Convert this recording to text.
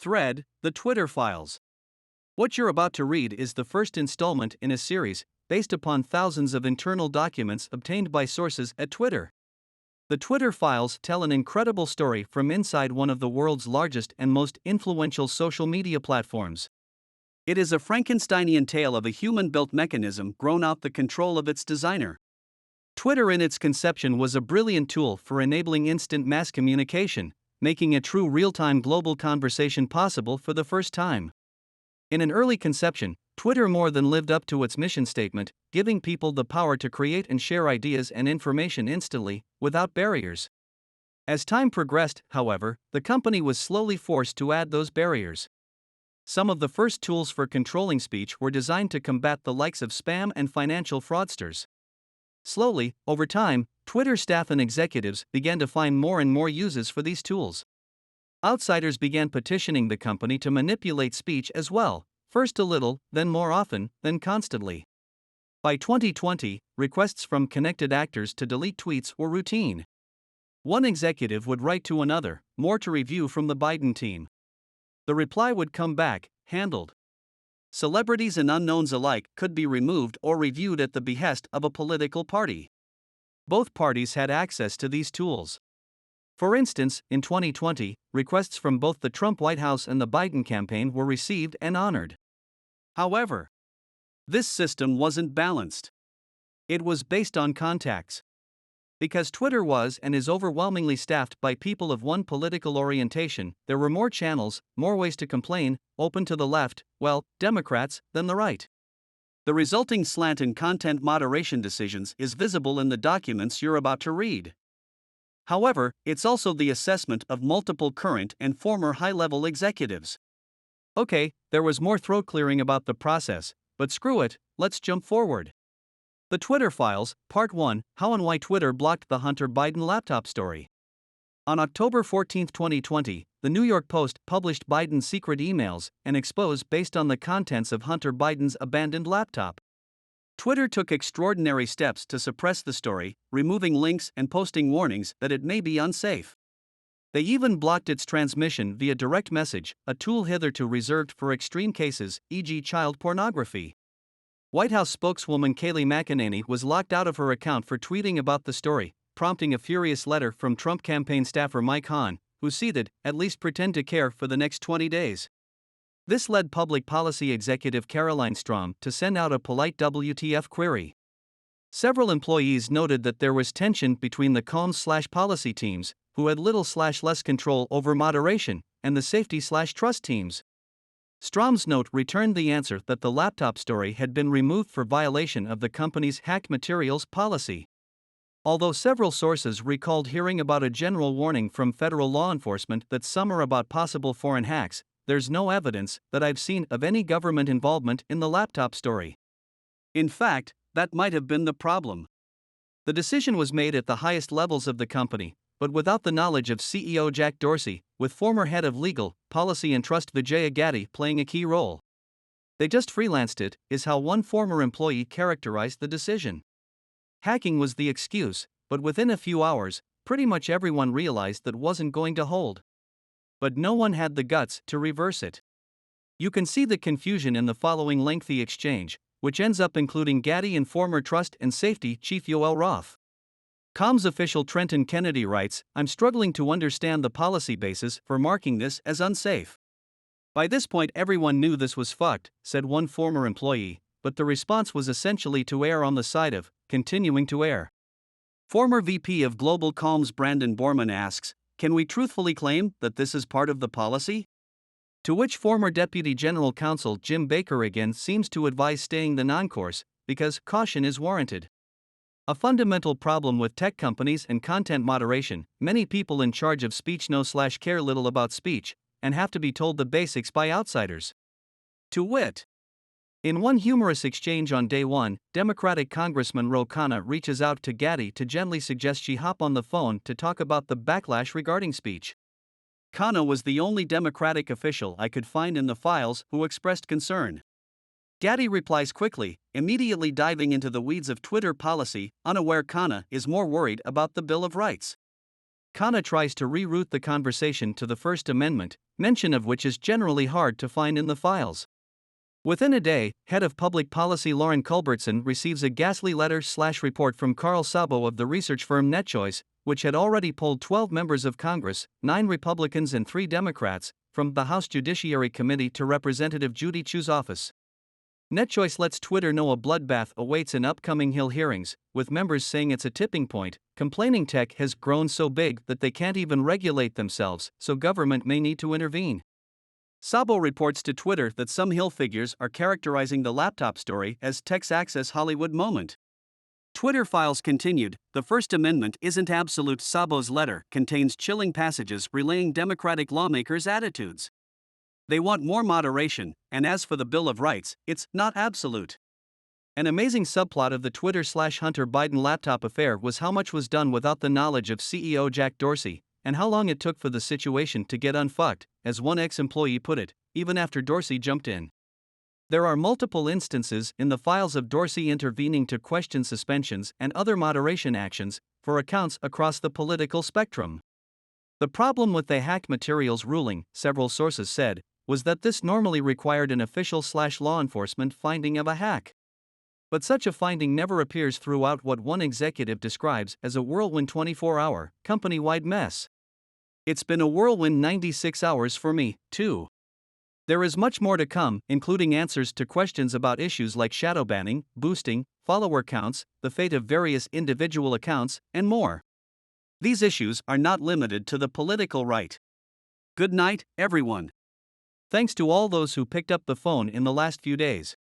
Thread, the Twitter files. What you're about to read is the first installment in a series based upon thousands of internal documents obtained by sources at Twitter. The Twitter files tell an incredible story from inside one of the world's largest and most influential social media platforms. It is a Frankensteinian tale of a human-built mechanism grown out the control of its designer. Twitter in its conception was a brilliant tool for enabling instant mass communication, making a true real-time global conversation possible for the first time. In an early conception, Twitter more than lived up to its mission statement, giving people the power to create and share ideas and information instantly, without barriers. As time progressed, however, the company was slowly forced to add those barriers. Some of the first tools for controlling speech were designed to combat the likes of spam and financial fraudsters. Slowly, over time, Twitter staff and executives began to find more and more uses for these tools. Outsiders began petitioning the company to manipulate speech as well, first a little, then more often, then constantly. By 2020, requests from connected actors to delete tweets were routine. One executive would write to another, more to review from the Biden team. The reply would come back, handled. Celebrities and unknowns alike could be removed or reviewed at the behest of a political party. Both parties had access to these tools. For instance, in 2020, requests from both the Trump White House and the Biden campaign were received and honored. However, this system wasn't balanced. It was based on contacts. Because Twitter was and is overwhelmingly staffed by people of one political orientation, there were more channels, more ways to complain, open to the left, well, Democrats, than the right. The resulting slant in content moderation decisions is visible in the documents you're about to read. However, it's also the assessment of multiple current and former high-level executives. Okay, there was more throat clearing about the process, but screw it, let's jump forward. The Twitter Files, Part 1, How and Why Twitter Blocked the Hunter Biden Laptop Story. On October 14, 2020, the New York Post published Biden's secret emails and expose based on the contents of Hunter Biden's abandoned laptop. Twitter took extraordinary steps to suppress the story, removing links and posting warnings that it may be unsafe. They even blocked its transmission via direct message, a tool hitherto reserved for extreme cases, e.g. child pornography. White House spokeswoman Kayleigh McEnany was locked out of her account for tweeting about the story, prompting a furious letter from Trump campaign staffer Mike Hahn, who seethed, "At least pretend to care for the next 20 days. This led public policy executive Caroline Strom to send out a polite WTF query. Several employees noted that there was tension between the comms/policy teams, who had little/less control over moderation, and the safety/trust teams. Strom's note returned the answer that the laptop story had been removed for violation of the company's hacked materials policy. Although several sources recalled hearing about a general warning from federal law enforcement that some are about possible foreign hacks, there's no evidence that I've seen of any government involvement in the laptop story. In fact, that might have been the problem. The decision was made at the highest levels of the company, but without the knowledge of CEO Jack Dorsey, with former head of legal, policy and trust Vijaya Gadde playing a key role. They just freelanced it, is how one former employee characterized the decision. Hacking was the excuse, but within a few hours, pretty much everyone realized that wasn't going to hold. But no one had the guts to reverse it. You can see the confusion in the following lengthy exchange, which ends up including Gadde and former Trust and Safety Chief Yoel Roth. Comms official Trenton Kennedy writes, "I'm struggling to understand the policy basis for marking this as unsafe. By this point everyone knew this was fucked," said one former employee, but the response was essentially to err on the side of continuing to err. Former VP of Global Comms Brandon Borman asks, "Can we truthfully claim that this is part of the policy?" To which former Deputy General Counsel Jim Baker again seems to advise staying the non-course, because caution is warranted. A fundamental problem with tech companies and content moderation, many people in charge of speech know/care little about speech, and have to be told the basics by outsiders. To wit, in one humorous exchange on day one, Democratic Congressman Ro Khanna reaches out to Gadde to gently suggest she hop on the phone to talk about the backlash regarding speech. Khanna was the only Democratic official I could find in the files who expressed concern. Gadde replies quickly, immediately diving into the weeds of Twitter policy, unaware Khanna is more worried about the Bill of Rights. Khanna tries to reroute the conversation to the First Amendment, mention of which is generally hard to find in the files. Within a day, Head of Public Policy Lauren Culbertson receives a ghastly letter/report from Carl Szabo of the research firm NetChoice, which had already polled 12 members of Congress, 9 Republicans and 3 Democrats, from the House Judiciary Committee to Representative Judy Chu's office. NetChoice lets Twitter know a bloodbath awaits in upcoming Hill hearings, with members saying it's a tipping point. Complaining tech has grown so big that they can't even regulate themselves, so government may need to intervene. Szabo reports to Twitter that some Hill figures are characterizing the laptop story as tech's access Hollywood moment. Twitter files continued, the First Amendment isn't absolute. Szabo's letter contains chilling passages relaying Democratic lawmakers' attitudes. They want more moderation, and as for the Bill of Rights, it's not absolute. An amazing subplot of the Twitter/Hunter Biden laptop affair was how much was done without the knowledge of CEO Jack Dorsey, and how long it took for the situation to get unfucked, as one ex-employee put it, even after Dorsey jumped in. There are multiple instances in the files of Dorsey intervening to question suspensions and other moderation actions for accounts across the political spectrum. The problem with the hack materials ruling, several sources said, was that this normally required an official/law enforcement finding of a hack. But such a finding never appears throughout what one executive describes as a whirlwind 24-hour, company-wide mess. It's been a whirlwind 96 hours for me, too. There is much more to come, including answers to questions about issues like shadow banning, boosting, follower counts, the fate of various individual accounts, and more. These issues are not limited to the political right. Good night, everyone. Thanks to all those who picked up the phone in the last few days.